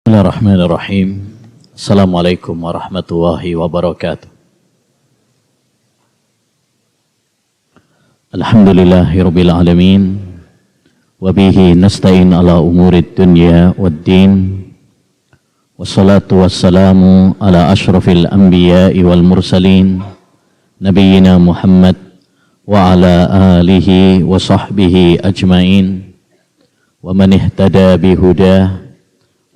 Bismillahirrahmanirrahim. Assalamualaikum warahmatullahi wabarakatuh. Alhamdulillahirabbil alamin. Wa bihi nasta'in ala umurid dunya waddin. Wassalatu wassalamu ala asyrafil anbiya'i wal mursalin nabiyyina Muhammad wa ala alihi wa sahbihi ajmain. Wa man ihtada bihudah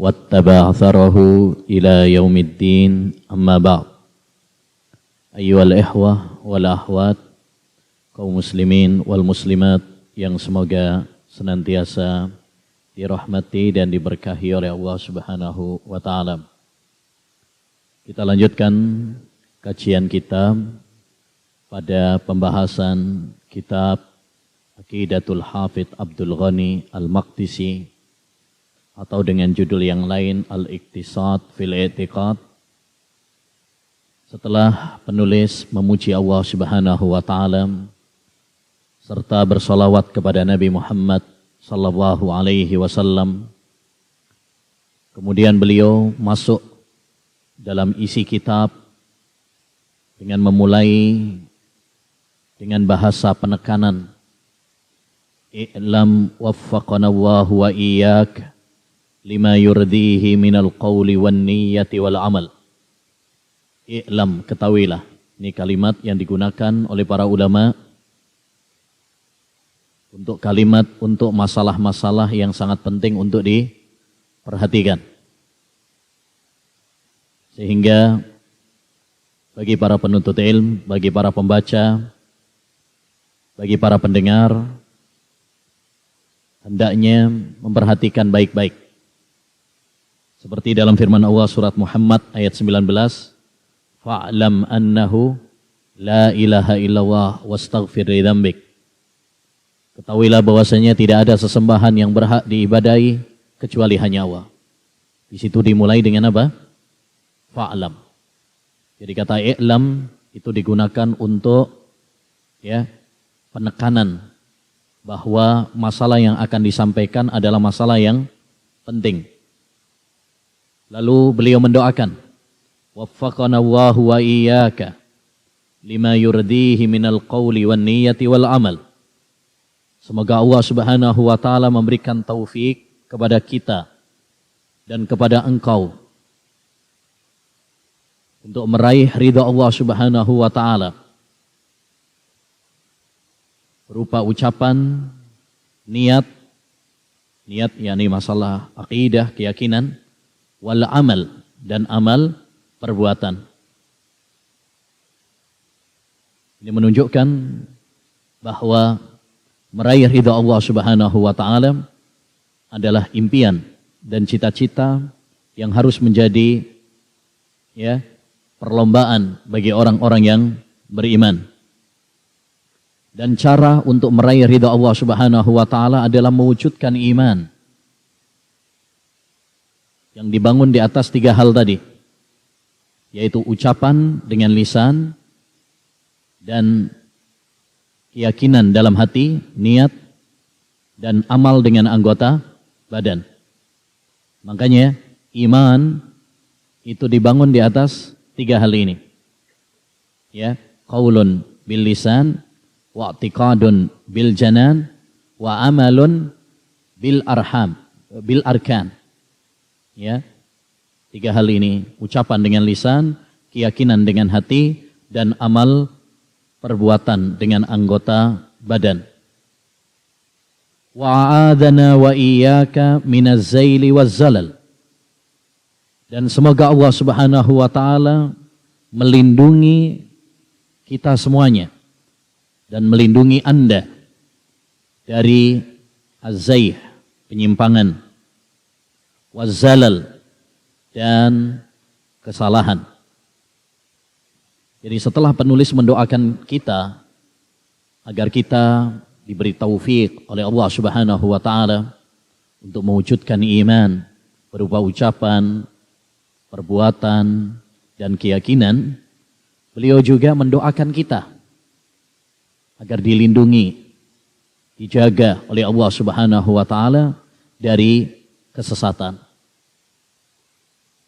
wattaba' atharahu ila yaumiddin, amma ba'd. Ayyuhal ikhwah wal akhwat, kaum muslimin wal muslimat yang semoga senantiasa dirahmati dan diberkahi oleh Allah Subhanahu wa taala. Kita lanjutkan kajian kita pada pembahasan kitab Aqidatul Hafidz Abdul Ghani Al-Maqdisi, atau dengan judul yang lain Al-Iqtisad fil I'tiqad. Setelah penulis memuji Allah Subhanahu wa taala serta bersolawat kepada Nabi Muhammad sallallahu alaihi wasallam, kemudian beliau masuk dalam isi kitab dengan memulai dengan bahasa penekanan. I'lam waffaqana Allahu wa iyyak lima yurdihi minal qawli wan niyyati wal amal. I'lam, ketahuilah. Ini kalimat yang digunakan oleh para ulama untuk masalah-masalah yang sangat penting untuk diperhatikan. Sehingga bagi para penuntut ilmu, bagi para pembaca, bagi para pendengar, hendaknya memperhatikan baik-baik. Seperti dalam firman Allah surat Muhammad ayat 19, fa'lam annahu la ilaha illallah wastaghfir li dzambik. Ketahuilah bahwasanya tidak ada sesembahan yang berhak diibadahi kecuali hanya Allah. Di situ dimulai dengan apa? Fa'lam. Jadi kata i'lam itu digunakan untuk penekanan bahwa masalah yang akan disampaikan adalah masalah yang penting. Lalu beliau mendoakan, waffaqana Allahu wa iyyaka lima yurdihi minal qawli wan niyyati wal amal. Semoga Allah Subhanahu wa taala memberikan taufik kepada kita dan kepada engkau untuk meraih ridha Allah Subhanahu wa taala berupa ucapan, niat yakni masalah akidah, keyakinan, wal amal, dan amal perbuatan. Ini menunjukkan bahwa meraih ridha Allah Subhanahu wa taala adalah impian dan cita-cita yang harus menjadi perlombaan bagi orang-orang yang beriman. Dan cara untuk meraih ridha Allah Subhanahu wa taala adalah mewujudkan iman yang dibangun di atas 3 hal tadi, yaitu ucapan dengan lisan dan keyakinan dalam hati, niat, dan amal dengan anggota badan. Makanya iman itu dibangun di atas 3 hal ini. Qaulun bil lisan, wa i'tiqadun bil janan, wa amalun bil arkan. 3 hal ini, ucapan dengan lisan, keyakinan dengan hati, dan amal perbuatan dengan anggota badan. Wa'adana wa iyyaka minaz zaili waz zalal. Dan semoga Allah Subhanahu wa taala melindungi kita semuanya dan melindungi Anda dari az-zaih, penyimpangan, waz-zalal, dan kesalahan. Jadi setelah penulis mendoakan kita agar kita diberi taufik oleh Allah Subhanahu wa taala untuk mewujudkan iman berupa ucapan, perbuatan, dan keyakinan, beliau juga mendoakan kita agar dilindungi, dijaga oleh Allah Subhanahu wa taala dari kesesatan.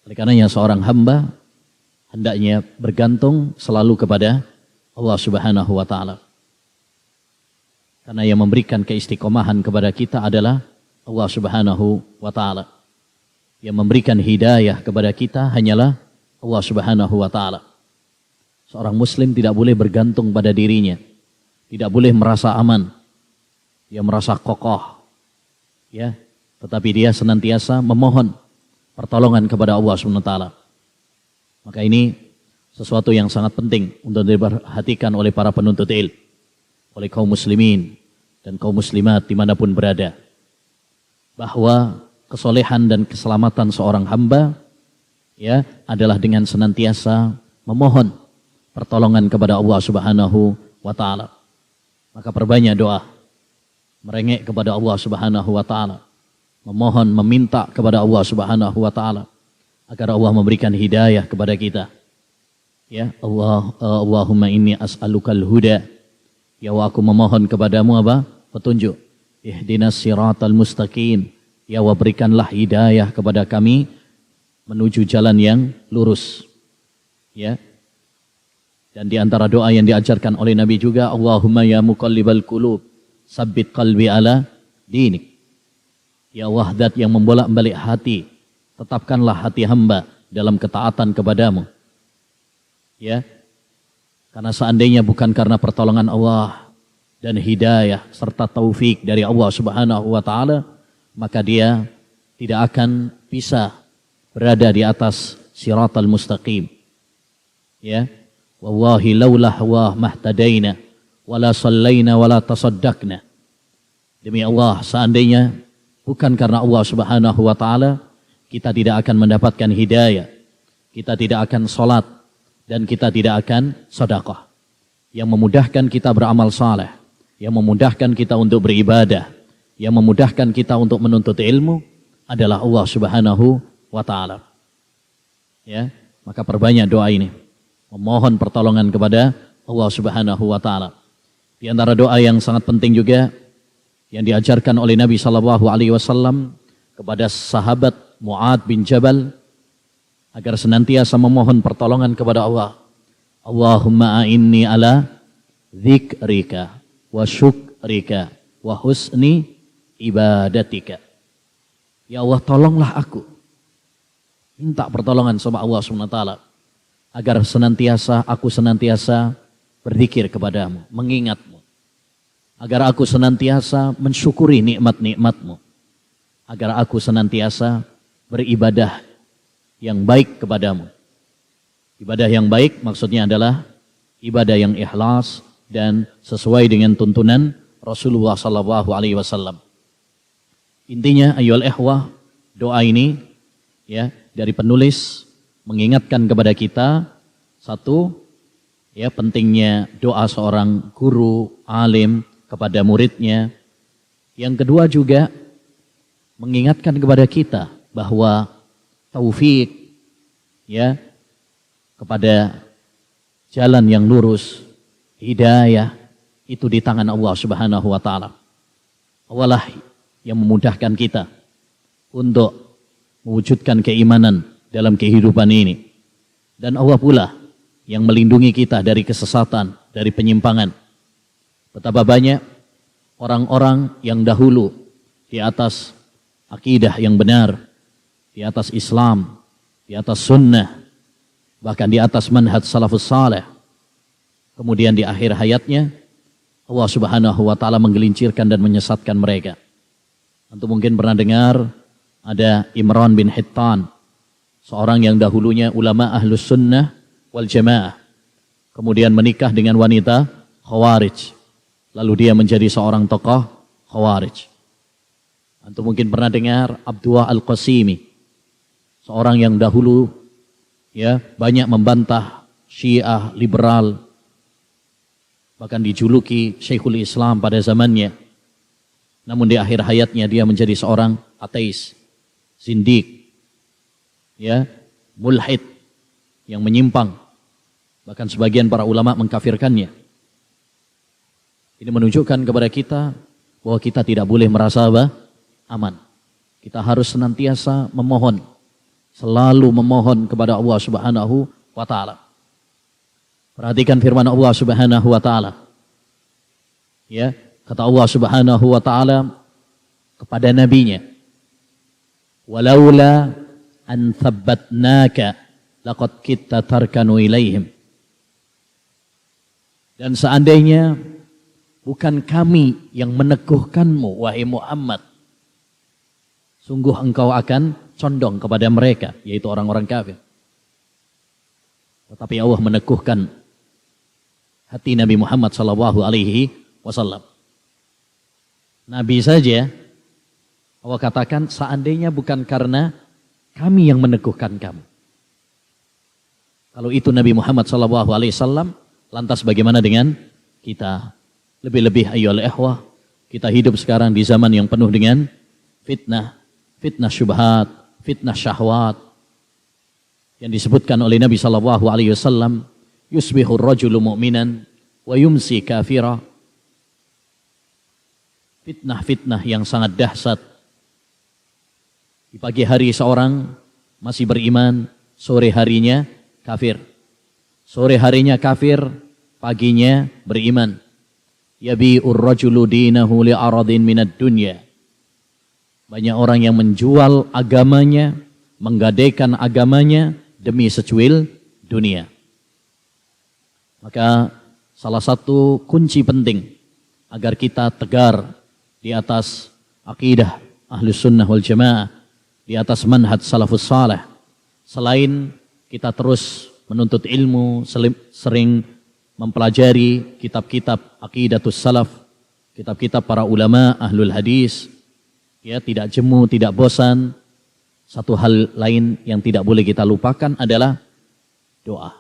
Oleh karenanya seorang hamba hendaknya bergantung selalu kepada Allah Subhanahu wa taala. Karena yang memberikan keistiqomahan kepada kita adalah Allah Subhanahu wa taala. Yang memberikan hidayah kepada kita hanyalah Allah Subhanahu wa taala. Seorang muslim tidak boleh bergantung pada dirinya. Tidak boleh merasa aman. Dia merasa kokoh. Ya, tetapi dia senantiasa memohon pertolongan kepada Allah Subhanahu wa taala. Maka ini sesuatu yang sangat penting untuk diperhatikan oleh para penuntut ilmu, oleh kaum muslimin dan kaum muslimat dimanapun berada. Bahwa kesolehan dan keselamatan seorang hamba ya adalah dengan senantiasa memohon pertolongan kepada Allah Subhanahu wa taala. Maka perbanyak doa, merengek kepada Allah Subhanahu wa taala, memohon, meminta kepada Allah Subhanahu wa taala agar Allah memberikan hidayah kepada kita. Ya, Allahumma inni as'alukal huda. Ya Allah, aku memohon kepadamu apa? Petunjuk. Ihdinas siratal mustaqim. Ya Allah, berikanlah hidayah kepada kami menuju jalan yang lurus. Ya. Dan di antara doa yang diajarkan oleh Nabi juga, Allahumma ya muqallibal qulub, sabbit qalbi ala dinik. Ya Allah, zat yang membolak-balik hati, tetapkanlah hati hamba dalam ketaatan kepadamu. Ya. Karena seandainya bukan karena pertolongan Allah dan hidayah serta taufik dari Allah Subhanahu wa taala, maka dia tidak akan bisa berada di atas siratal mustaqim. Ya. Wallahi laulah wa mahtadaina wala sallaina wala tasaddaqna. Demi Allah, seandainya bukan karena Allah Subhanahu wa taala, kita tidak akan mendapatkan hidayah. Kita tidak akan salat dan kita tidak akan sedekah. Yang memudahkan kita beramal saleh, yang memudahkan kita untuk beribadah, yang memudahkan kita untuk menuntut ilmu adalah Allah Subhanahu wa taala. Ya, maka perbanyak doa ini. Memohon pertolongan kepada Allah Subhanahu wa taala. Di antara doa yang sangat penting juga yang diajarkan oleh Nabi sallallahu alaihi wasallam kepada sahabat Mu'ad bin Jabal agar senantiasa memohon pertolongan kepada Allah. Allahumma a'inni ala dzikrika wa syukrika wa husni ibadatika. Ya Allah, tolonglah aku. Minta pertolongan sama Allah Subhanahu wa taala agar aku senantiasa berzikir kepadamu, mengingatmu. Agar aku senantiasa mensyukuri nikmat-nikmatmu. Agar aku senantiasa beribadah yang baik kepadamu. Ibadah yang baik maksudnya adalah ibadah yang ikhlas dan sesuai dengan tuntunan Rasulullah sallallahu alaihi wasallam. Intinya ayyuhal ikhwah, doa ini ya dari penulis mengingatkan kepada kita satu, ya pentingnya doa seorang guru, alim kepada muridnya. Yang kedua juga mengingatkan kepada kita bahwa taufik ya kepada jalan yang lurus, hidayah itu di tangan Allah Subhanahu wa taala. Allah lah yang memudahkan kita untuk mewujudkan keimanan dalam kehidupan ini. Dan Allah pula yang melindungi kita dari kesesatan, dari penyimpangan. Betapa banyak orang-orang yang dahulu di atas akidah yang benar, di atas Islam, di atas sunnah, bahkan di atas manhaj salafus saleh. Kemudian di akhir hayatnya, Allah Subhanahu wa taala menggelincirkan dan menyesatkan mereka. Antum mungkin pernah dengar ada Imran bin Hittan, seorang yang dahulunya ulama ahlus sunnah wal jamaah. Kemudian menikah dengan wanita Khawarij. Lalu dia menjadi seorang tokoh Khawarij. Antum mungkin pernah dengar Abdullah Al-Qasimi, seorang yang dahulu ya banyak membantah Syiah liberal, bahkan dijuluki Syekhul Islam pada zamannya. Namun di akhir hayatnya dia menjadi seorang ateis, zindik, ya, mulhid yang menyimpang. Bahkan sebagian para ulama mengkafirkannya. Ini menunjukkan kepada kita bahwa kita tidak boleh merasa aman. Kita harus senantiasa memohon selalu memohon kepada Allah Subhanahu wa taala. Perhatikan firman Allah Subhanahu wa taala. Ya, kata Allah Subhanahu wa taala kepada nabinya, "Walaula an thabbatnaka laqad kitta tarkanu ilaihim." Dan seandainya bukan kami yang meneguhkanmu, wahai Muhammad, sungguh engkau akan condong kepada mereka, yaitu orang-orang kafir. Tetapi Allah meneguhkan hati Nabi Muhammad sallallahu alaihi wasallam. Nabi saja Allah katakan, seandainya bukan karena kami yang meneguhkan kamu. Kalau itu Nabi Muhammad sallallahu alaihi wasallam, lantas bagaimana dengan kita? Lebih-lebih ayyuhal ikhwah, kita hidup sekarang di zaman yang penuh dengan fitnah, fitnah syubhat, fitnah syahwat. Yang disebutkan oleh Nabi sallallahu alaihi wasallam, yusbihur rajulu mu'minan wa yumsi kafira. Fitnah-fitnah yang sangat dahsyat. Di pagi hari seorang masih beriman, sore harinya kafir. Sore harinya kafir, paginya beriman. Yabi'ur rajulu dinahu li'aradin minad dunya. Banyak orang yang menjual agamanya, menggadaikan agamanya demi secuil dunia. Maka salah satu kunci penting agar kita tegar di atas akidah Ahlus Sunnah wal Jamaah, di atas manhaj salafus salih, selain kita terus menuntut ilmu, sering mempelajari kitab-kitab aqidatus salaf, kitab-kitab para ulama ahlul hadis, ya, tidak jemu, tidak bosan. Satu hal lain yang tidak boleh kita lupakan adalah doa.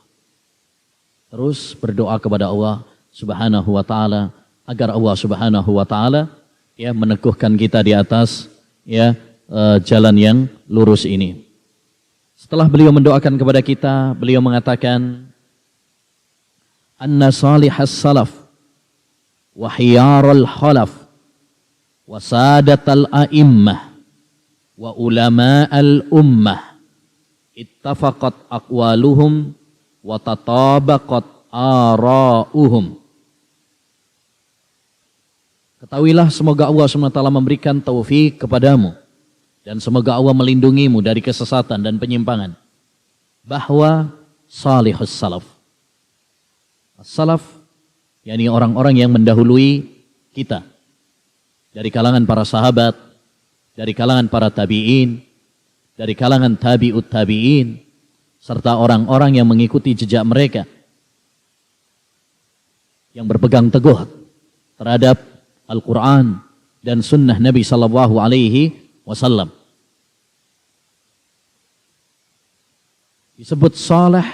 Terus berdoa kepada Allah Subhanahu wa taala agar Allah Subhanahu wa taala ya meneguhkan kita di atas ya jalan yang lurus ini. Setelah beliau mendoakan kepada kita, beliau mengatakan, anna salihas salaf wa khiyarul khalaf wa sadatal a'immah wa ulama'al ummah ittafaqat aqwaluhum wa tatabaqat ara'uhum. Ketahuilah, semoga Allah SWT memberikan taufik kepadamu dan semoga Allah melindungimu dari kesesatan dan penyimpangan, bahwa salihus salaf, as-salaf yakni orang-orang yang mendahului kita dari kalangan para sahabat, dari kalangan para tabi'in, dari kalangan tabi'ut tabi'in, serta orang-orang yang mengikuti jejak mereka, yang berpegang teguh terhadap Al-Quran dan sunnah Nabi Sallallahu Alaihi Wasallam. Disebut salih.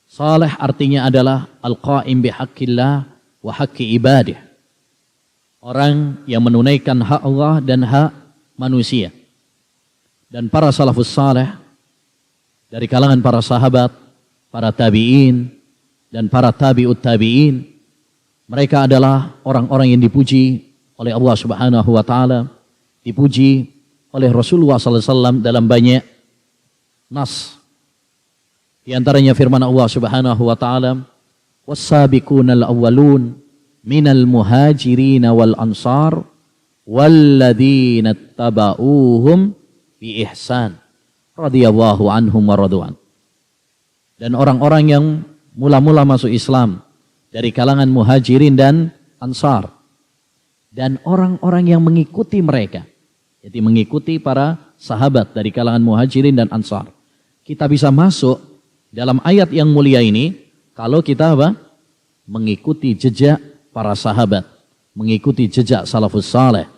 Salih artinya adalah al-qa'im bihaqqillah wa haqqi ibadih. Orang yang menunaikan hak Allah dan hak manusia. Dan para salafus salih dari kalangan para sahabat, para tabi'in, dan para tabi'ut tabi'in, mereka adalah orang-orang yang dipuji oleh Allah Subhanahu wa taala, dipuji oleh Rasulullah sallallahu alaihi wasallam dalam banyak nas. Di antaranya firman Allah Subhanahu wa taala, was-sabiqunal awwalun minal muhajirin wal ansar walladzina tabauhum bi ihsan radhiyallahu anhum wa radwan. Dan orang-orang yang mula-mula masuk Islam dari kalangan muhajirin dan ansar, dan orang-orang yang mengikuti mereka, jadi mengikuti para sahabat dari kalangan muhajirin dan ansar. Kita bisa masuk dalam ayat yang mulia ini kalau kita apa? Mengikuti jejak para sahabat, mengikuti jejak salafus saleh,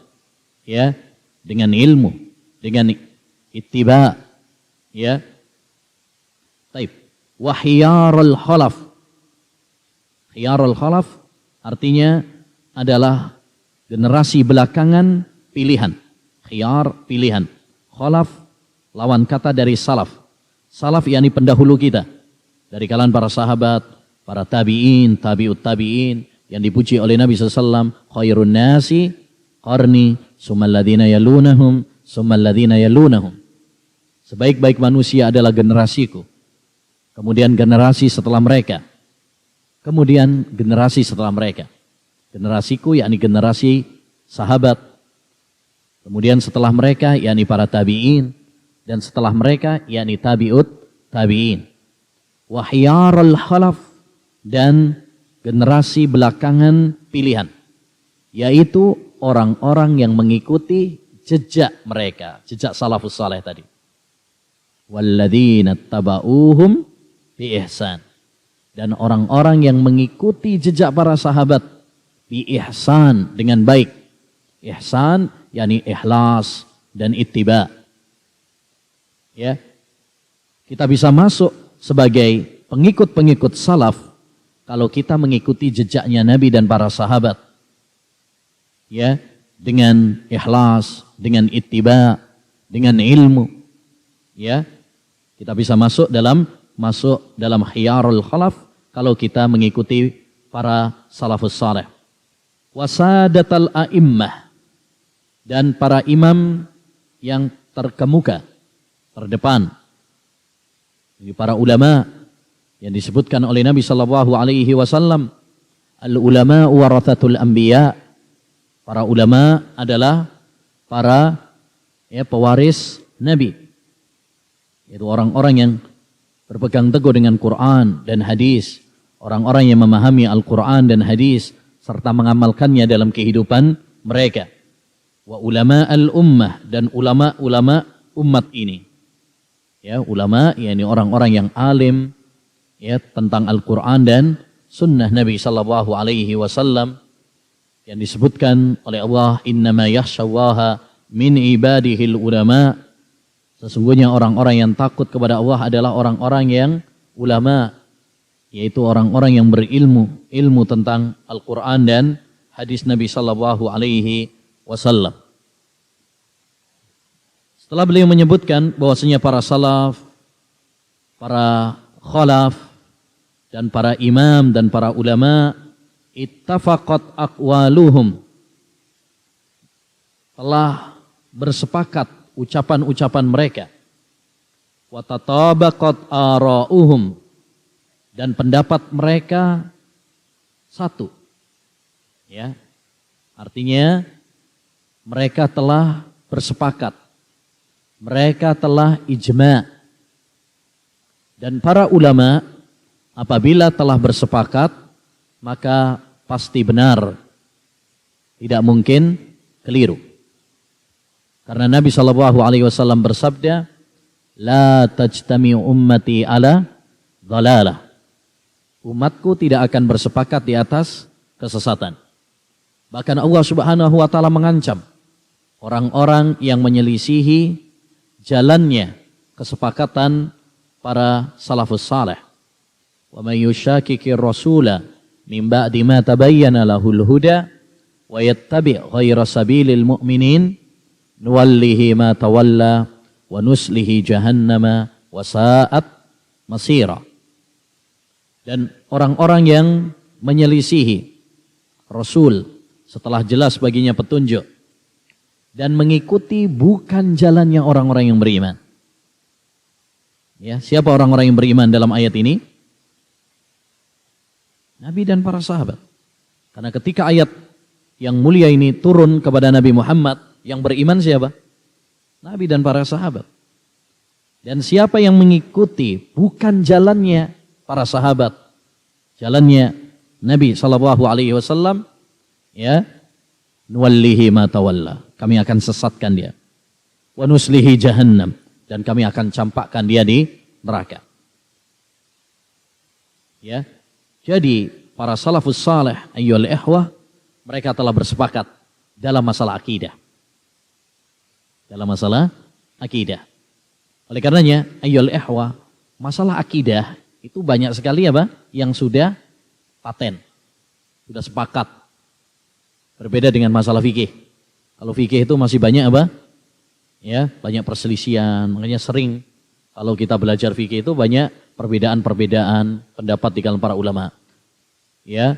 ya, dengan ilmu, dengan ittiba, ya. Taib. Wahyarul khalaf. Khiyarul khalaf artinya adalah generasi belakangan pilihan. Khiyar, pilihan. Khalaf, lawan kata dari salaf. Salaf yakni pendahulu kita. Dari kalangan para sahabat, para tabi'in, tabi'ut tabi'in, yang dipuji oleh Nabi SAW. Khairun nasi qarni, summal ladhina yalunahum, summal ladhina yalunahum. Sebaik-baik manusia adalah generasiku. Kemudian generasi setelah mereka. Kemudian generasi setelah mereka. Generasiku yakni generasi sahabat. Kemudian setelah mereka yakni para tabi'in. Dan setelah mereka yakni tabi'ut tabi'in. Wa khiyarul khalaf, dan generasi belakangan pilihan. Yaitu orang-orang yang mengikuti jejak mereka. Jejak salafus saleh tadi. Walladzina taba'uhum bi ihsan. Dan orang-orang yang mengikuti jejak para sahabat bi ihsan, dengan baik. Ihsan yakni ikhlas dan ittiba. Ya. Kita bisa masuk sebagai pengikut-pengikut salaf kalau kita mengikuti jejaknya Nabi dan para sahabat. Ya, dengan ikhlas, dengan ittiba, dengan ilmu. Ya. Kita bisa masuk dalam khiyarul khalaf kalau kita mengikuti para salafus saleh. Wasadatal a'immah, dan para imam yang terkemuka, terdepan. Ini para ulama yang disebutkan oleh Nabi sallallahu alaihi wasallam, al-ulama warathatul anbiya. Para ulama adalah para pewaris Nabi. Yaitu orang-orang yang berpegang teguh dengan Quran dan hadis. Orang-orang yang memahami Al-Quran dan hadis serta mengamalkannya dalam kehidupan mereka. Wa ulama al-ummah, dan ulama-ulama umat ini. Ya, ulama yakni orang-orang yang alim ya tentang Al-Quran dan sunnah Nabi sallallahu alaihi wasallam yang disebutkan oleh Allah, innama yakhshallaha min ibadihil ulama. Sesungguhnya orang-orang yang takut kepada Allah adalah orang-orang yang ulama, yaitu orang-orang yang berilmu, ilmu tentang Al-Quran dan hadis Nabi sallallahu alaihi wasallam. Setelah beliau menyebutkan bahwasanya para salaf, para khalaf, dan para imam dan para ulama, ittafaqat aqwaluhum, telah bersepakat ucapan-ucapan mereka, wa tatabaqat ara'uhum, dan pendapat mereka satu. Ya. Artinya mereka telah bersepakat. Mereka telah ijma'. Dan para ulama apabila telah bersepakat maka pasti benar. Tidak mungkin keliru. Karena Nabi SAW bersabda, la tajtami ummati ala dhalalah. Umatku tidak akan bersepakat di atas kesesatan. Bahkan Allah Subhanahu wa taala mengancam orang-orang yang menyelisihi jalannya kesepakatan para salafus saleh. Wa may yushaqiqir rasula min ba'di ma tabayyana lahul huda wa yattabi' ghayra sabilil mu'minin nuwallihi ma tawalla wa nuslihi jahannama wa sa'at masira. Dan orang-orang yang menyelisihi Rasul setelah jelas baginya petunjuk dan mengikuti bukan jalannya orang-orang yang beriman. Ya, siapa orang-orang yang beriman dalam ayat ini? Nabi dan para sahabat. Karena ketika ayat yang mulia ini turun kepada Nabi Muhammad, yang beriman siapa? Nabi dan para sahabat. Dan siapa yang mengikuti bukan jalannya para sahabat, jalannya Nabi SAW, ya, nuwallihi ma tawalla, kami akan sesatkan dia. Wa nuslihi jahannam, dan kami akan campakkan dia di neraka. Ya. Jadi para salafus saleh ayyuhal ikhwah, mereka telah bersepakat dalam masalah akidah. Dalam masalah akidah. Oleh karenanya ayyuhal ikhwah, masalah akidah itu banyak sekali apa yang sudah paten, sudah sepakat. Berbeda dengan masalah fikih. Kalau fikih itu masih banyak apa? Ya, banyak perselisihan. Makanya sering kalau kita belajar fikih itu banyak perbedaan-perbedaan pendapat di kalangan para ulama. Ya,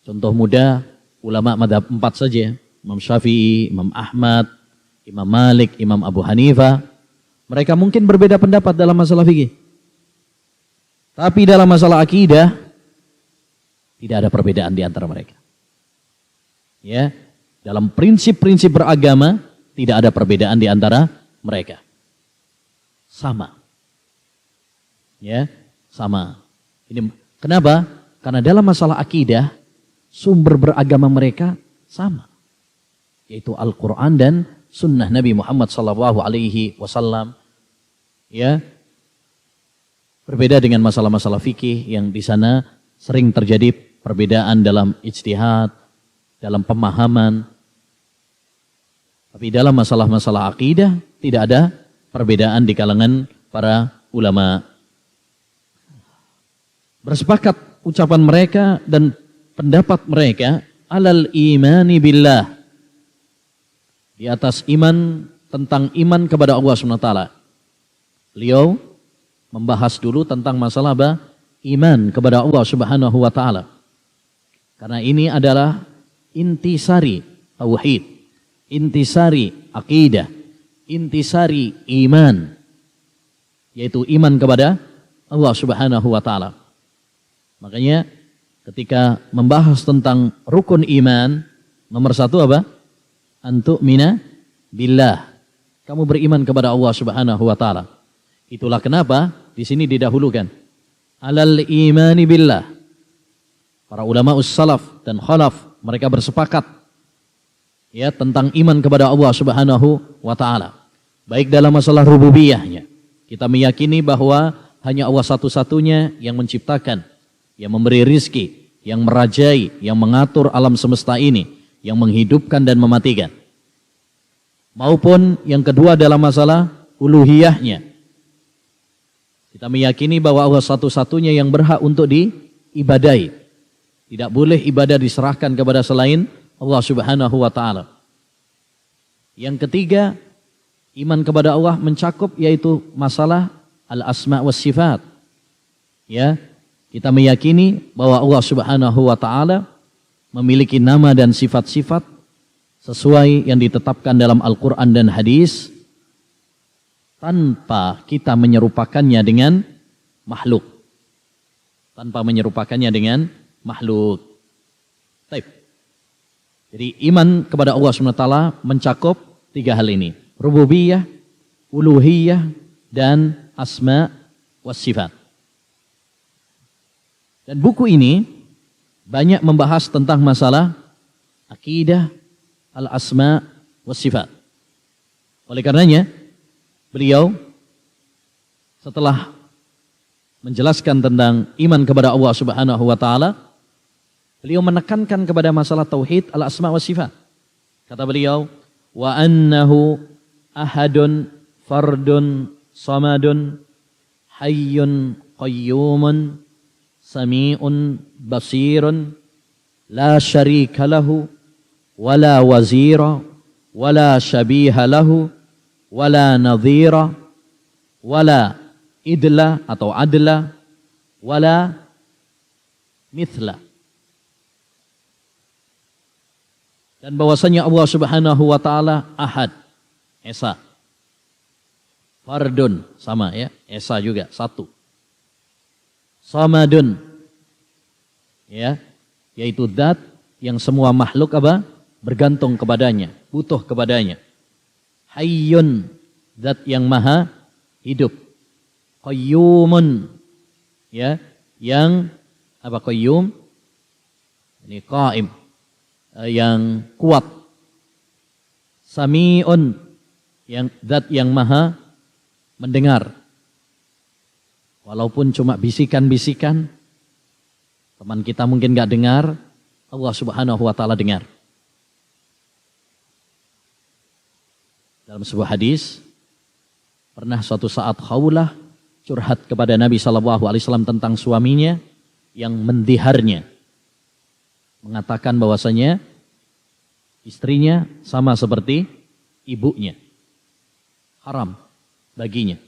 contoh mudah, ulama mazhab 4 saja. Imam Syafi'i, Imam Ahmad, Imam Malik, Imam Abu Hanifah. Mereka mungkin berbeda pendapat dalam masalah fikih. Tapi dalam masalah akidah tidak ada perbedaan di antara mereka. Ya, dalam prinsip-prinsip beragama tidak ada perbedaan di antara mereka. Sama. Ya, sama. Ini kenapa? Karena dalam masalah akidah sumber beragama mereka sama, yaitu Al-Quran dan Sunnah Nabi Muhammad SAW. Ya, berbeda dengan masalah-masalah fikih yang di sana sering terjadi perbedaan dalam ijtihad, dalam pemahaman. Tapi dalam masalah-masalah akidah tidak ada perbedaan di kalangan para ulama. Bersepakat ucapan mereka dan pendapat mereka alal imani billah, di atas iman, tentang iman kepada Allah SWT. Beliau membahas dulu tentang masalah iman kepada Allah Subhanahu wa taala. Karena ini adalah intisari tauhid, intisari akidah, intisari iman, yaitu iman kepada Allah Subhanahu wa taala. Makanya ketika membahas tentang rukun iman, nomor satu apa? Antu'mina billah. Kamu beriman kepada Allah Subhanahu wa taala. Itulah kenapa di sini didahulukan alal imani billah. Para ulama salaf dan khalaf mereka bersepakat ya tentang iman kepada Allah Subhanahu wa taala. Baik dalam masalah rububiyahnya, kita meyakini bahwa hanya Allah satu-satunya yang menciptakan, yang memberi rizki, yang merajai, yang mengatur alam semesta ini, yang menghidupkan dan mematikan. Maupun yang kedua dalam masalah uluhiyahnya, kita meyakini bahwa Allah satu-satunya yang berhak untuk diibadai. Tidak boleh ibadah diserahkan kepada selain Allah Subhanahu wa taala. Yang ketiga, iman kepada Allah mencakup yaitu masalah al-asma was sifat. Ya, kita meyakini bahwa Allah Subhanahu wa taala memiliki nama dan sifat-sifat sesuai yang ditetapkan dalam Al-Qur'an dan hadis, tanpa kita menyerupakannya dengan makhluk. Tanpa menyerupakannya dengan makhluk. Baik. Jadi iman kepada Allah SWT mencakup tiga hal ini. Rububiyah, uluhiyah, dan asma was sifat. Dan buku ini banyak membahas tentang masalah akidah, al-asma was sifat. Oleh karenanya, beliau setelah menjelaskan tentang iman kepada Allah Subhanahu wa taala, beliau menekankan kepada masalah tauhid al-asma wa sifat. Kata beliau, wa annahu ahadun fardun samadun hayyun qayyumun sami'un basirun la syarika lahu wala wazira wala syabiha lahu wala nadhira wala idla atau adla wala mithla. Dan bahwasanya Allah Subhanahu wa taala ahad, esa. Fardun sama ya, esa juga satu. Samadun ya, yaitu zat yang semua makhluk apa? Bergantung kepadanya, butuh kepadanya. Hayyun, zat yang maha hidup. Qayyumun, ya, yang apa qayyum? Ini qaim, yang kuat. Sami'un, yang zat yang maha mendengar. Walaupun cuma bisikan-bisikan, teman kita mungkin gak dengar, Allah Subhanahu wa taala dengar. Dalam sebuah hadis, pernah suatu saat Khawlah curhat kepada Nabi SAW tentang suaminya yang mendiharnya. Mengatakan bahwasanya istrinya sama seperti ibunya. Haram baginya.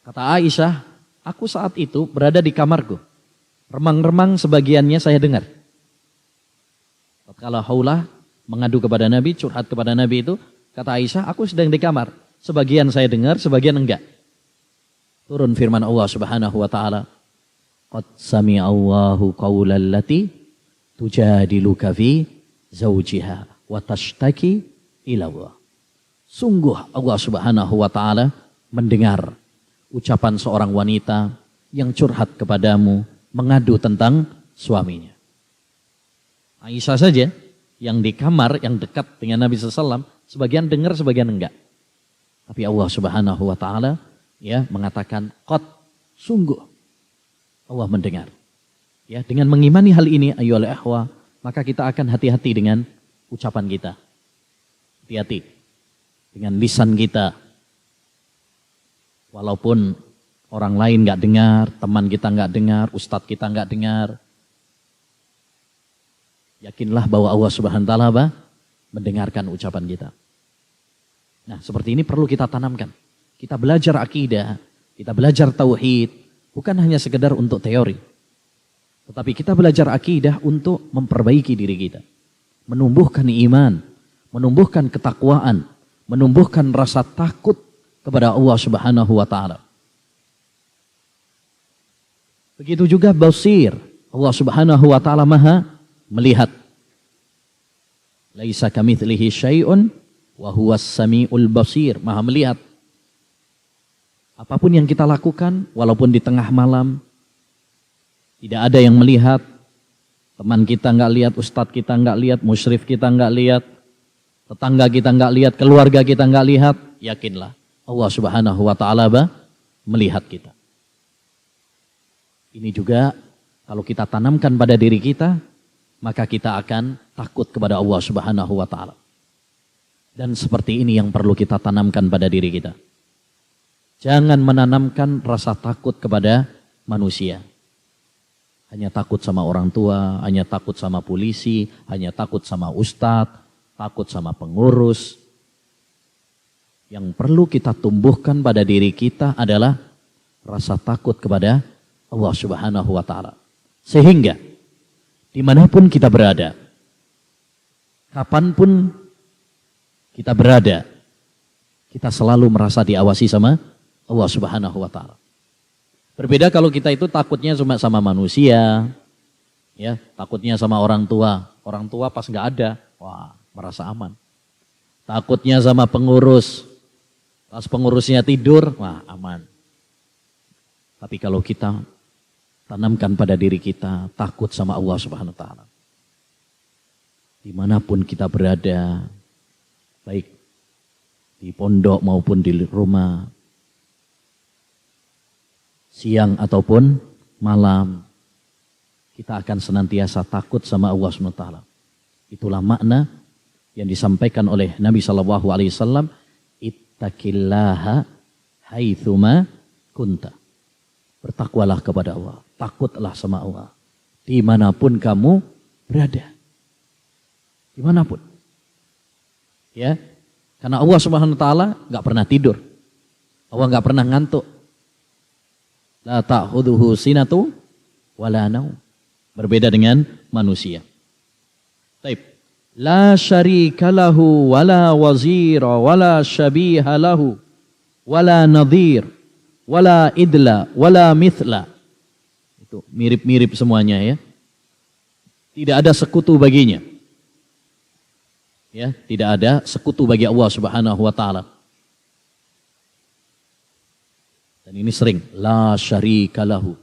Kata Aisyah, aku saat itu berada di kamarku. Remang-remang sebagiannya saya dengar. Tatkala Khawlah mengadu kepada Nabi, curhat kepada Nabi itu, kata Aisyah, aku sedang di kamar. sebagian saya dengar, sebagian enggak. Turun firman Allah Subhanahu wa taala, "Qad sami'a Allahu qaulal lati tujadiluka fi zawjiha wa tashtaki ila Allah." Sungguh Allah Subhanahu wa taala mendengar ucapan seorang wanita yang curhat kepadamu, mengadu tentang suaminya. Aisyah saja yang di kamar, yang dekat dengan Nabi SAW, sebagian dengar, sebagian enggak. Tapi Allah Subhanahu wa taala ya mengatakan qad, sungguh Allah mendengar. Ya, dengan mengimani hal ini ayyuhal ikhwah, maka kita akan hati-hati dengan ucapan kita. Hati-hati dengan lisan kita. Walaupun orang lain enggak dengar, teman kita enggak dengar, ustadz kita enggak dengar, yakinlah bahwa Allah Subhanahu wa taala mendengarkan ucapan kita. Nah, seperti ini perlu kita tanamkan. Kita belajar akidah, kita belajar tauhid, bukan hanya sekedar untuk teori. Tetapi kita belajar akidah untuk memperbaiki diri kita. Menumbuhkan iman, menumbuhkan ketakwaan, menumbuhkan rasa takut kepada Allah Subhanahu wa taala. Begitu juga basir. Allah Subhanahu wa taala Maha melihat. Laisa kamitslihi syai'un wa huwas samiul basir. Maha melihat. Apapun yang kita lakukan, walaupun di tengah malam, tidak ada yang melihat. Teman kita enggak lihat, ustadz kita enggak lihat, musyrif kita enggak lihat, tetangga kita enggak lihat, keluarga kita enggak lihat, yakinlah Allah Subhanahu wa taala melihat kita. Ini juga kalau kita tanamkan pada diri kita, maka kita akan takut kepada Allah Subhanahu wa taala. Dan seperti ini yang perlu kita tanamkan pada diri kita. Jangan menanamkan rasa takut kepada manusia. Hanya takut sama orang tua, hanya takut sama polisi, hanya takut sama ustadz, takut sama pengurus. Yang perlu kita tumbuhkan pada diri kita adalah rasa takut kepada Allah Subhanahu wa taala. Sehingga dimanapun kita berada, kapanpun kita berada, kita selalu merasa diawasi sama Allah Subhanahu wa taala. Berbeda kalau kita itu takutnya cuma sama manusia, ya, takutnya sama orang tua. Orang tua pas nggak ada, wah, merasa aman. Takutnya sama pengurus, pas pengurusnya tidur, wah, aman. Tapi kalau kita tanamkan pada diri kita takut sama Allah Subhanahu wa taala, dimanapun kita berada, baik di pondok maupun di rumah, siang ataupun malam, kita akan senantiasa takut sama Allah SWT. Itulah makna yang disampaikan oleh Nabi SAW, ittaqillaha haitsuma kunta. Bertakwalah kepada Allah, takutlah sama Allah dimanapun kamu berada, dimanapun. Ya, karena Allah Subhanahu wa taala nggak pernah tidur, Allah nggak pernah ngantuk. La ta'khudhuhu sinatu wala naum. Berbeda dengan manusia. Taib. La syarika lahu wala wazira wala syabiha lahu wala nadhir wala idla wala mithla. Itu mirip-mirip semuanya ya. Tidak ada sekutu baginya. Ya, tidak ada sekutu bagi Allah Subhanahu wa taala. Dan ini sering, la syarika lahu.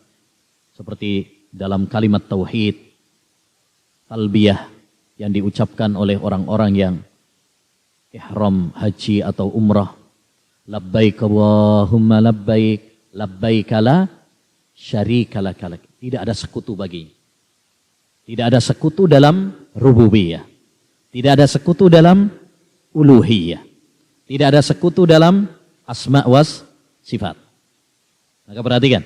Seperti dalam kalimat tauhid, talbiyah yang diucapkan oleh orang-orang yang ihram haji atau umrah. Labbaik Allahumma labbaik, labbaik la syarika lak. Tidak ada sekutu baginya. Tidak ada sekutu dalam rububiyah. Tidak ada sekutu dalam uluhiyah. Tidak ada sekutu dalam asma was sifat. Maka perhatikan,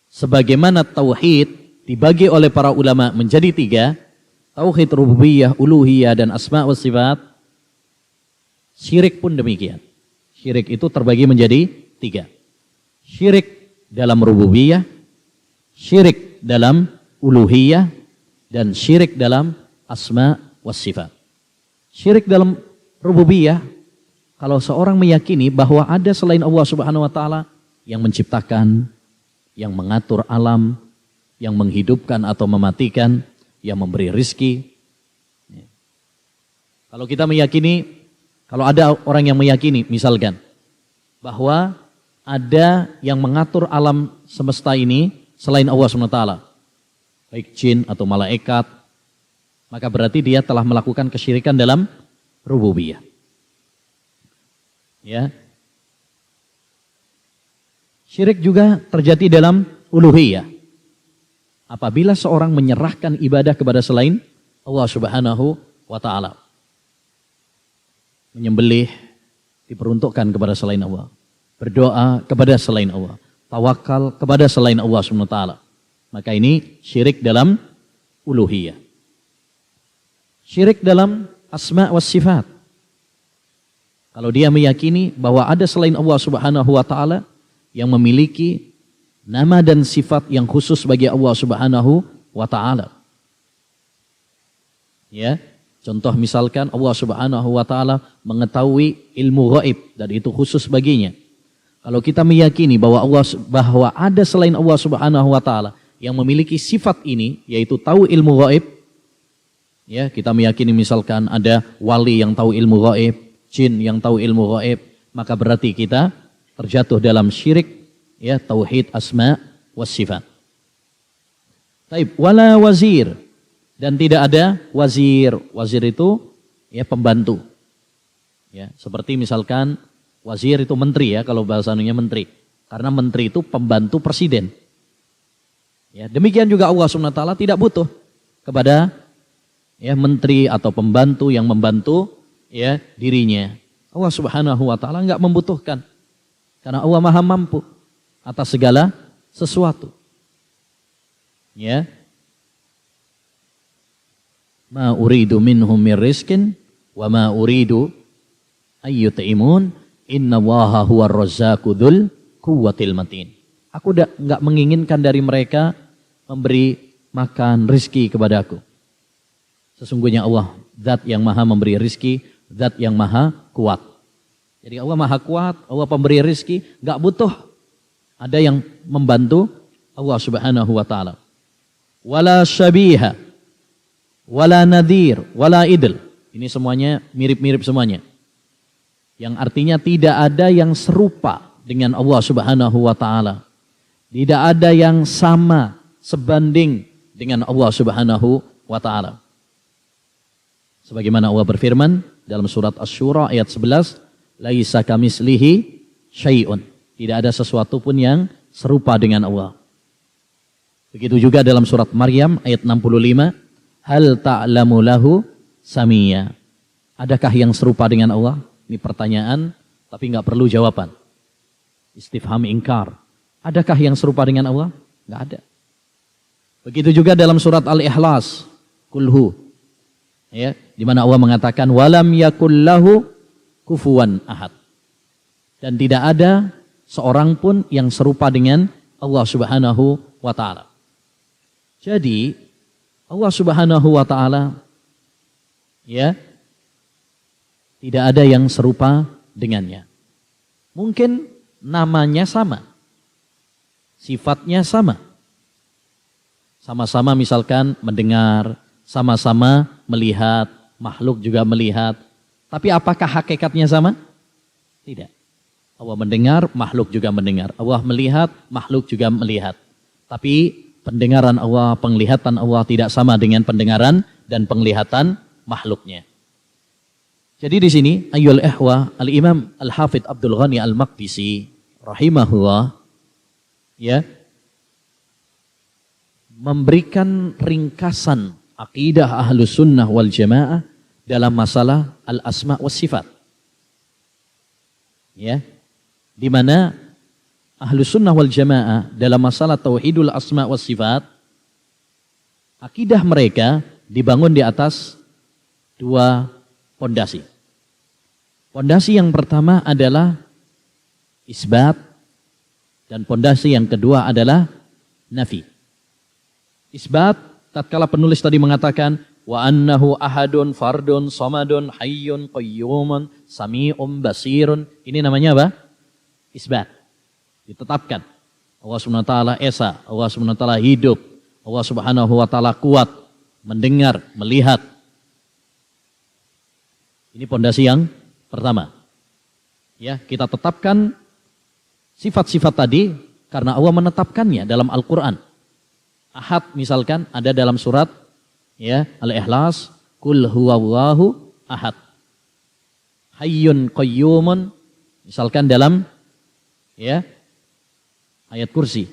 sebagaimana tauhid dibagi oleh para ulama menjadi 3, tauhid rububiyah, uluhiyah, dan asma wa sifat, syirik pun demikian. Syirik itu terbagi menjadi 3. Syirik dalam rububiyah, syirik dalam uluhiyah, dan syirik dalam asma wa sifat. Syirik dalam rububiyah, kalau seorang meyakini bahwa ada selain Allah Subhanahu wa taala yang menciptakan, yang mengatur alam, yang menghidupkan atau mematikan, yang memberi rizki. Kalau kita meyakini, kalau ada orang yang meyakini misalkan bahwa ada yang mengatur alam semesta ini selain Allah Subhanahu wa taala, baik jin atau malaikat, maka berarti dia telah melakukan kesyirikan dalam rububiyah. Ya. Syirik juga terjadi dalam uluhiyah. Apabila seorang menyerahkan ibadah kepada selain Allah Subhanahu wa taala. Menyembelih diperuntukkan kepada selain Allah. Berdoa kepada selain Allah. Tawakal kepada selain Allah Subhanahu wa taala. Maka ini syirik dalam uluhiyah. Syirik dalam asma wa sifat. Kalau dia meyakini bahwa ada selain Allah Subhanahu wa taala yang memiliki nama dan sifat yang khusus bagi Allah Subhanahu wa taala. Ya, contoh misalkan Allah Subhanahu wa taala mengetahui ilmu gaib dan itu khusus baginya. Kalau kita meyakini bahwa ada selain Allah Subhanahu wa taala yang memiliki sifat ini, yaitu tahu ilmu gaib, ya, kita meyakini misalkan ada wali yang tahu ilmu gaib, jin yang tahu ilmu gaib, maka berarti kita terjatuh dalam syirik, ya, tauhid asma was sifat. Taib, wala wazir, dan tidak ada wazir. Wazir itu ya pembantu. Ya, seperti misalkan wazir itu menteri, ya, kalau bahasannya menteri. Karena menteri itu pembantu presiden. Ya, demikian juga Allah Subhanahu wa taala tidak butuh kepada ya menteri atau pembantu yang membantu ya dirinya. Allah Subhanahu wa taala enggak membutuhkan. Karena Allah Maha mampu atas segala sesuatu. Ya. Ma uridu minhum mir rizqin wa ma uridu ayyut'imun innallaha huwar razzaqu dzul quwwatil matin. Aku enggak menginginkan dari mereka memberi makan rizki kepadaku. Sesungguhnya Allah zat yang maha memberi rizki, zat yang maha kuat. Jadi Allah maha kuat, Allah pemberi rizki, gak butuh ada yang membantu Allah Subhanahu wa taala. Wala syabiha, wala nadir, wala idl. Ini semuanya mirip-mirip semuanya. Yang artinya tidak ada yang serupa dengan Allah Subhanahu wa taala. Tidak ada yang sama, sebanding dengan Allah Subhanahu wa taala. Sebagaimana Allah berfirman dalam surat Asy-Syura ayat 11, laisa kamislihi syai'un. Tidak ada sesuatu pun yang serupa dengan Allah. Begitu juga dalam surat Maryam ayat 65, hal ta'lamu lahu samiyya. Adakah yang serupa dengan Allah? Ini pertanyaan tapi enggak perlu jawaban. Istifham ingkar. Adakah yang serupa dengan Allah? Enggak ada. Begitu juga dalam surat Al-Ikhlas, kulhu. Ya, di mana Allah mengatakan walam yakul lahu kufuwan ahad. Dan tidak ada seorang pun yang serupa dengan Allah Subhanahu wa taala. Jadi Allah Subhanahu wa taala ya tidak ada yang serupa dengannya. Mungkin namanya sama. Sifatnya sama. Sama-sama misalkan mendengar, sama-sama melihat, makhluk juga melihat. Tapi apakah hakikatnya sama? Tidak. Allah mendengar, makhluk juga mendengar. Allah melihat, makhluk juga melihat. Tapi pendengaran Allah, penglihatan Allah tidak sama dengan pendengaran dan penglihatan makhluknya. Jadi di sini ayyul ihwa al-Imam Al-Hafidz Abdul Ghani Al-Maqdisi rahimahullah ya memberikan ringkasan akidah Ahlus Sunnah wal Jamaah dalam masalah al-asma was sifat. Ya. Di mana Ahlus Sunnah wal Jamaah dalam masalah tauhidul asma was sifat, akidah mereka dibangun di atas dua pondasi. Pondasi yang pertama adalah isbat dan pondasi yang kedua adalah nafi. Isbat, tatkala penulis tadi mengatakan wa annahu ahadun fardun samadun hayyun qayyumun sami'un basirun. Ini namanya apa? Isbat. Ditetapkan. Allah Subhanahu wa taala esa, Allah Subhanahu wa taala hidup, Allah Subhanahu wa taala kuat, mendengar, melihat. Ini pondasi yang pertama. Ya, kita tetapkan sifat-sifat tadi karena Allah menetapkannya dalam Al-Qur'an. Ahad misalkan ada dalam surat ya Al-Ikhlas, Qul huwallahu ahad. Hayyun qayyumun misalkan dalam ya ayat kursi.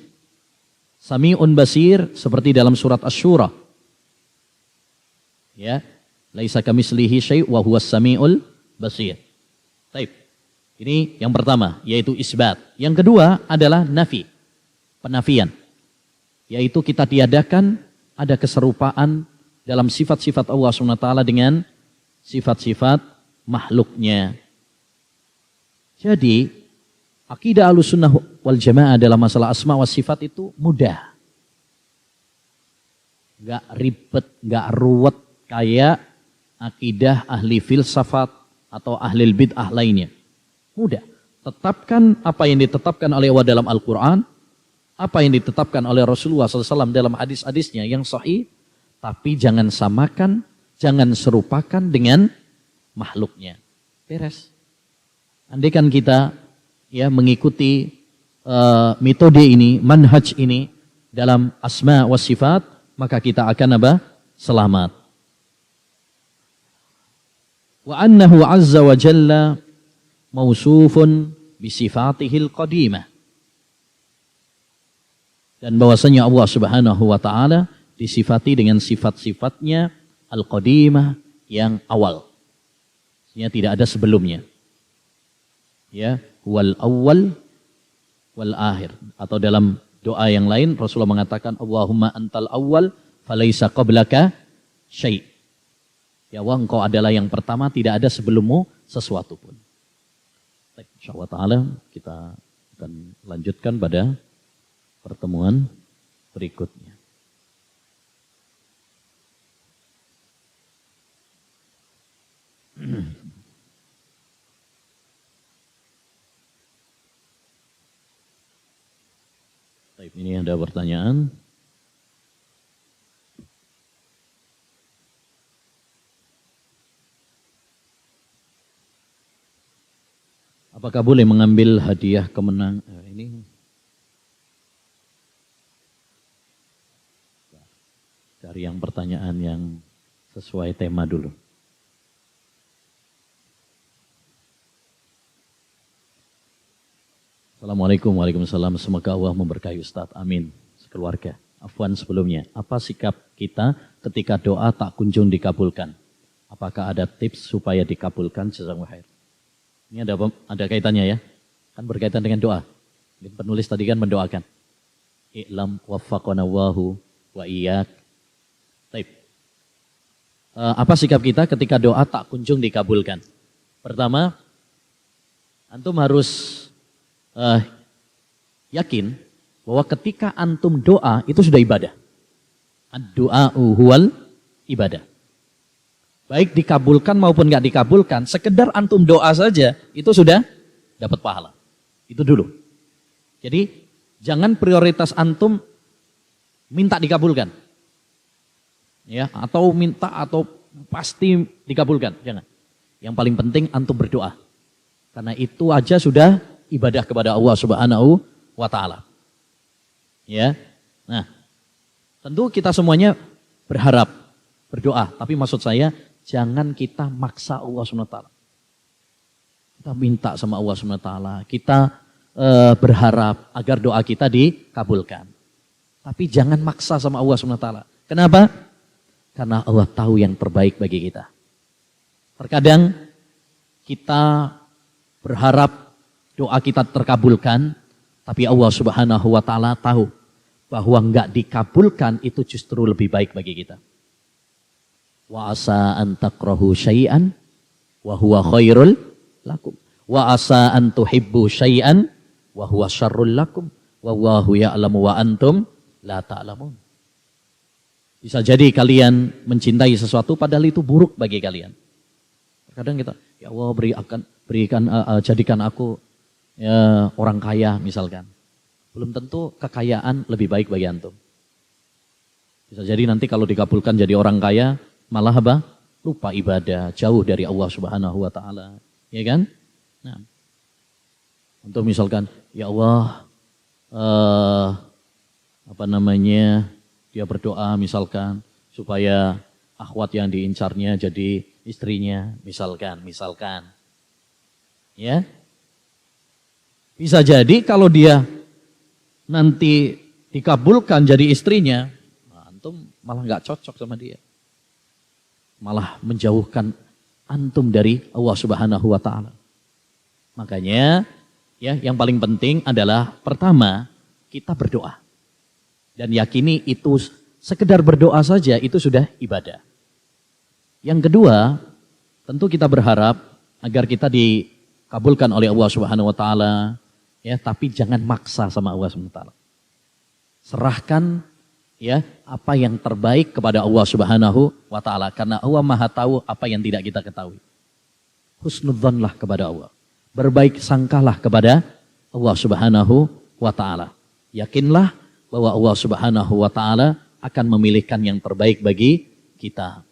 Sami'un basir seperti dalam surat Asy-Syura. Ya, laisa kamitslihi syai' wa huwas samiul basir. Baik. Ini yang pertama yaitu isbat. Yang kedua adalah nafi. Penafian. Yaitu kita tiadakan ada keserupaan dalam sifat-sifat Allah SWT dengan sifat-sifat makhluknya. Jadi akidah Ahlussunnah wal Jamaah dalam masalah asma wa sifat itu mudah. Enggak ribet, enggak ruwet kayak akidah ahli filsafat atau ahli bid'ah lainnya. Mudah. Tetapkan apa yang ditetapkan oleh Allah dalam Al-Quran, apa yang ditetapkan oleh Rasulullah SAW dalam hadis-hadisnya yang sahih, tapi jangan samakan, jangan serupakan dengan makhluknya. Beres. Andaikan kita ya mengikuti metode ini, manhaj ini dalam asma wa sifat, maka kita akan apa? Selamat. Wa annahu azza wa jalla mausufun bisifatihil qadimah. Dan bahwasanya Allah Subhanahu wa taala disifati dengan sifat-sifatnya al-qadimah yang awal. Artinya tidak ada sebelumnya. Ya, wal awwal wal akhir. Atau dalam doa yang lain Rasulullah mengatakan Allahumma antal awwal falaisa qablaka syai'. Ya Allah, engkau adalah yang pertama, tidak ada sebelummu sesuatu pun. Insyaallah taala kita akan lanjutkan pada pertemuan berikutnya. Baik, ini ada pertanyaan. Apakah boleh mengambil hadiah kemenangan? Ini dari yang pertanyaan yang sesuai tema dulu. Assalamualaikum warahmatullahi wabarakatuh. Semoga Allah memberkahi Ustaz. Amin. Sekeluarga. Afwan sebelumnya. Apa sikap kita ketika doa tak kunjung dikabulkan? Apakah ada tips supaya dikabulkan? Jazakumullah khair. Ini ada kaitannya ya. Kan berkaitan dengan doa. Penulis tadi kan mendoakan. I'lam waffaqanallahu wa iyyak. Baik. Apa sikap kita ketika doa tak kunjung dikabulkan? Pertama, antum harus yakin bahwa ketika antum doa itu sudah ibadah. Ad-du'a'u huwal ibadah. Baik dikabulkan maupun nggak dikabulkan, sekedar antum doa saja itu sudah dapat pahala. Itu dulu. Jadi jangan prioritas antum minta dikabulkan. Ya, atau minta atau pasti dikabulkan, jangan. Yang paling penting antum berdoa. Karena itu aja sudah ibadah kepada Allah Subhanahu wa taala. Ya. Nah, tentu kita semuanya berharap berdoa, tapi maksud saya jangan kita maksa Allah Subhanahu wa taala. Kita minta sama Allah Subhanahu wa taala, kita berharap agar doa kita dikabulkan. Tapi jangan maksa sama Allah Subhanahu wa taala. Kenapa? Karena Allah tahu yang terbaik bagi kita. Terkadang kita berharap doa kita terkabulkan, tapi Allah Subhanahu wa taala tahu bahwa enggak dikabulkan itu justru lebih baik bagi kita. Wa asa an takrahu syai'an wa huwa khairul lakum. Wa asa an tuhibbu syai'an wa huwa syarrul lakum. Wallahu ya'lamu wa antum la ta'lamun. Bisa jadi kalian mencintai sesuatu padahal itu buruk bagi kalian. Kadang kita, ya Allah jadikan aku ya, orang kaya misalkan. Belum tentu kekayaan lebih baik bagi antum. Bisa jadi nanti kalau dikabulkan jadi orang kaya, malah apa? Lupa ibadah, jauh dari Allah Subhanahu wa taala. Ya kan? Nah. Untuk misalkan, ya Allah dia berdoa misalkan supaya akhwat yang diincarnya jadi istrinya, misalkan. Ya. Bisa jadi kalau dia nanti dikabulkan jadi istrinya, antum malah nggak cocok sama dia. Malah menjauhkan antum dari Allah Subhanahu wa taala. Makanya ya yang paling penting adalah pertama kita berdoa. Dan yakini itu sekedar berdoa saja itu sudah ibadah. Yang kedua, tentu kita berharap agar kita dikabulkan oleh Allah Subhanahu wa taala, ya, tapi jangan maksa sama Allah Subhanahu wa taala. Serahkan ya apa yang terbaik kepada Allah Subhanahu wa taala karena Allah Maha tahu apa yang tidak kita ketahui. Husnudzanlah kepada Allah. Berbaik sangkalah kepada Allah Subhanahu wa taala. Yakinlah bahwa Allah Subhanahu wa taala akan memilihkan yang terbaik bagi kita.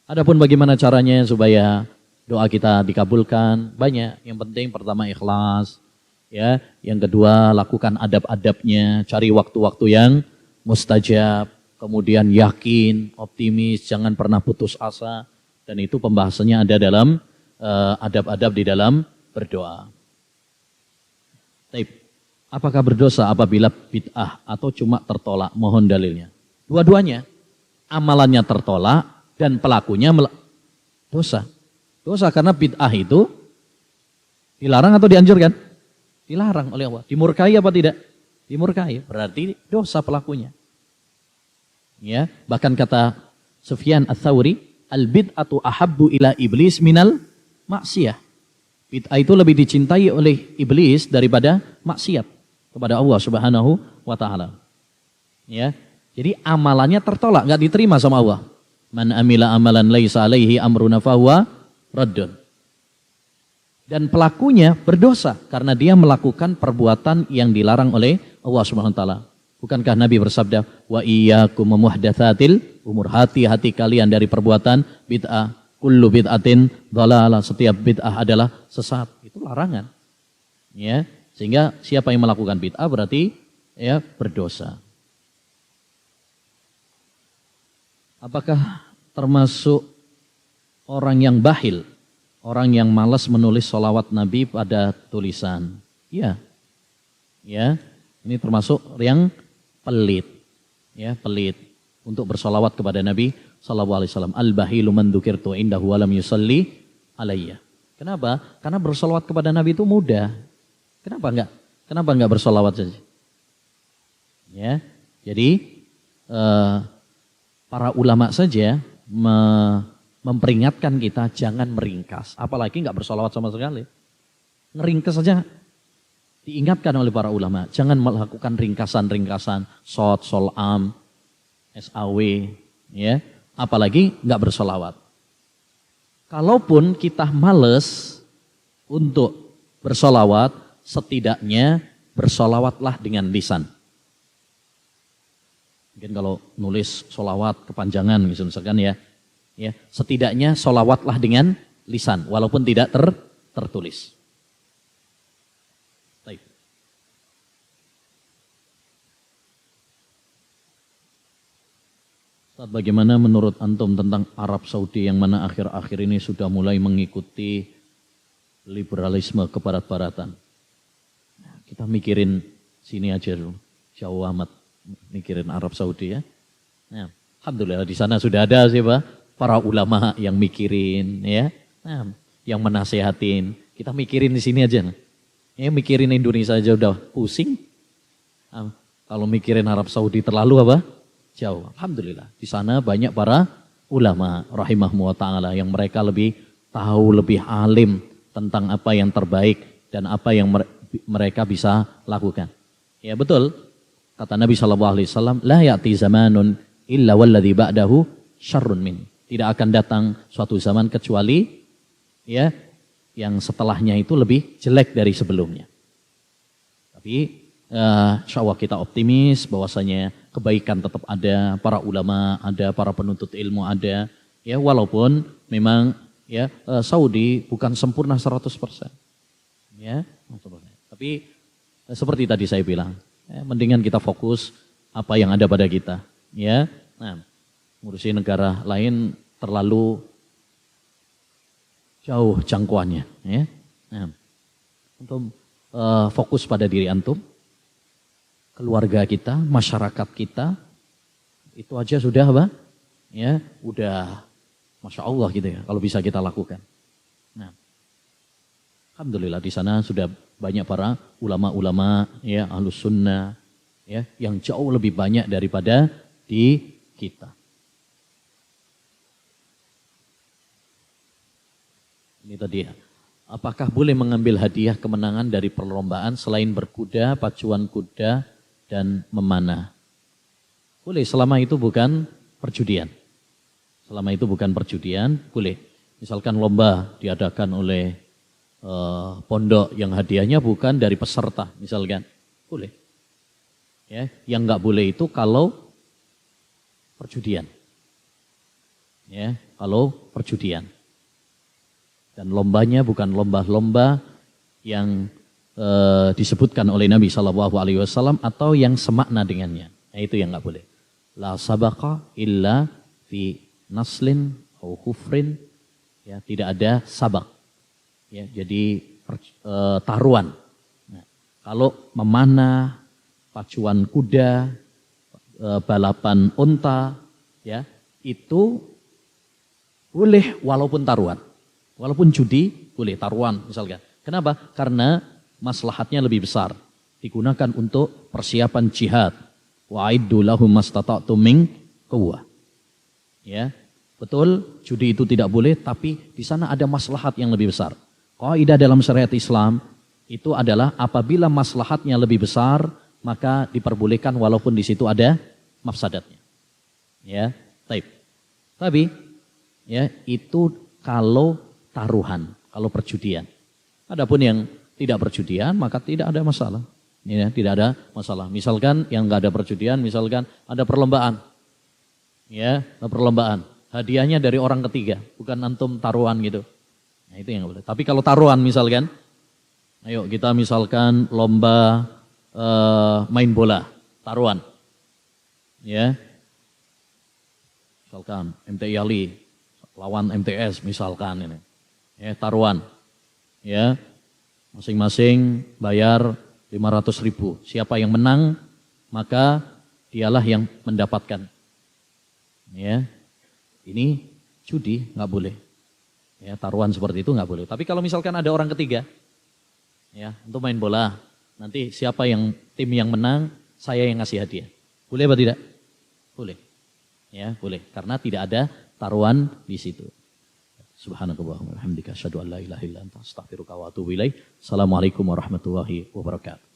Adapun bagaimana caranya supaya doa kita dikabulkan? Banyak. Yang penting pertama ikhlas, ya. Yang kedua lakukan adab-adabnya, cari waktu-waktu yang mustajab, kemudian yakin, optimis, jangan pernah putus asa. Dan itu pembahasannya ada dalam adab-adab di dalam berdoa. Baik. Apakah berdosa apabila bid'ah atau cuma tertolak? Mohon dalilnya. Dua-duanya. Amalannya tertolak dan pelakunya dosa. Dosa karena bid'ah itu dilarang atau dianjurkan? Dilarang oleh Allah. Dimurkai apa tidak? Dimurkai. Berarti dosa pelakunya. Ya, bahkan kata Sufyan Ats-Tsauri, al-bid'atu ahabbu ila iblis minal maksiyah. Bid'ah itu lebih dicintai oleh iblis daripada maksiat kepada Allah Subhanahu wa taala. Ya. Jadi amalannya tertolak, enggak diterima sama Allah. Man amila amalan laisa alaihi amruna fahuwa raddun. Dan pelakunya berdosa karena dia melakukan perbuatan yang dilarang oleh Allah Subhanahu wa taala. Bukankah Nabi bersabda, "Wa iyyakum muhdatsatil umur." Hati-hati kalian dari perbuatan bid'ah. Kullu bid'atin dhalalah. Setiap bid'ah adalah sesat. Itu larangan. Ya. Sehingga siapa yang melakukan bid'ah berarti ya berdosa. Apakah termasuk orang yang bakhil, orang yang malas menulis sholawat Nabi pada tulisan? Ya, ya, ini termasuk yang pelit, ya pelit untuk bersolawat kepada Nabi Sallallahu Alaihi Wasallam. Al-bahilu man dzukirtu indahu wa lam yusalli alayya. Kenapa? Karena bersolawat kepada Nabi itu mudah. Kenapa enggak bersolawat saja? Ya, jadi para ulama saja memperingatkan kita jangan meringkas, apalagi enggak bersolawat sama sekali. Ngeringkas saja diingatkan oleh para ulama, jangan melakukan ringkasan-ringkasan, shot, solam, SAW, ya, apalagi enggak bersolawat. Kalaupun kita males untuk bersolawat, setidaknya bersolawatlah dengan lisan. Mungkin kalau nulis solawat kepanjangan misalkan ya, setidaknya solawatlah dengan lisan, walaupun tidak tertulis. Baik. Ustaz, bagaimana menurut antum tentang Arab Saudi yang mana akhir-akhir ini sudah mulai mengikuti liberalisme kebarat-baratan? Kita mikirin sini aja dulu, jauh amat mikirin Arab Saudi ya. Nah, alhamdulillah di sana sudah ada siapa? Para ulama yang mikirin ya, nah, yang menasehatin. Kita mikirin di sini aja. Ya, mikirin Indonesia aja udah pusing. Nah, kalau mikirin Arab Saudi terlalu apa? Jauh. Alhamdulillah di sana banyak para ulama rahimahumullah taala yang mereka lebih tahu, lebih alim tentang apa yang terbaik dan apa yang mereka bisa lakukan. Ya betul, kata Nabi SAW, la ya'ti zamanun illa walladzi ba'dahu syarrun min. Tidak akan datang suatu zaman kecuali ya yang setelahnya itu lebih jelek dari sebelumnya. Tapi insya Allah kita optimis bahwasanya kebaikan tetap ada, para ulama ada, para penuntut ilmu ada. Ya walaupun memang ya Saudi bukan sempurna 100%. Ya, tapi seperti tadi saya bilang, mendingan kita fokus apa yang ada pada kita. Ya, nah, ngurusi negara lain terlalu jauh jangkauannya, ya. Nah, untuk fokus pada diri antum, keluarga kita, masyarakat kita, itu aja sudah apa? Ya, udah, masya Allah gitu ya, kalau bisa kita lakukan. Nah, alhamdulillah di sana sudah banyak para ulama-ulama, ya, ahlus sunnah, ya, yang jauh lebih banyak daripada di kita. Ini tadi ya. Apakah boleh mengambil hadiah kemenangan dari perlombaan selain berkuda, pacuan kuda, dan memanah? Boleh, selama itu bukan perjudian. Selama itu bukan perjudian, boleh. Misalkan lomba diadakan oleh pondok yang hadiahnya bukan dari peserta, misalkan. Boleh. Ya, yang nggak boleh itu kalau perjudian. Ya, kalau perjudian. Dan lombanya bukan lomba-lomba yang disebutkan oleh Nabi SAW atau yang semakna dengannya. Nah, itu yang nggak boleh. La sabaqa illa fi naslin atau kufrin. Ya, tidak ada sabak. Ya, jadi taruhan. Nah, kalau memanah, pacuan kuda, balapan unta, ya itu boleh walaupun taruhan. Walaupun judi, boleh taruhan misalkan. Kenapa? Karena maslahatnya lebih besar. Digunakan untuk persiapan jihad. Wa'iddu lahum mastata'tum min quwwah. Ya, betul, judi itu tidak boleh, tapi di sana ada maslahat yang lebih besar. Kaidah dalam syariat Islam itu adalah apabila maslahatnya lebih besar, maka diperbolehkan walaupun di situ ada mafsadatnya. Ya, taib. Tapi ya itu kalau taruhan, kalau perjudian. Adapun yang tidak perjudian maka tidak ada masalah. Ya, tidak ada masalah. Misalkan yang nggak ada perjudian, misalkan ada perlombaan. Ya, perlombaan. Hadiahnya dari orang ketiga, bukan antum taruhan gitu. Nah, itu yang nggak boleh. Tapi kalau taruhan misalkan, ayo kita misalkan lomba main bola, taruhan. Ya. Misalkan MTI Ali lawan MTS misalkan ini. Ya, taruhan. Ya. Masing-masing bayar 500.000. Siapa yang menang, maka dialah yang mendapatkan. Ya. Ini judi nggak boleh. Ya, taruhan seperti itu nggak boleh. Tapi kalau misalkan ada orang ketiga, ya, untuk main bola, nanti siapa yang tim yang menang, saya yang ngasih hadiah. Boleh apa tidak? Boleh. Ya, boleh. Karena tidak ada taruhan di situ. Subhanakallahumma wa bihamdika asyhadu an la ilaha illa anta astaghfiruka wa atubu ilaik. Assalamualaikum warahmatullahi wabarakatuh.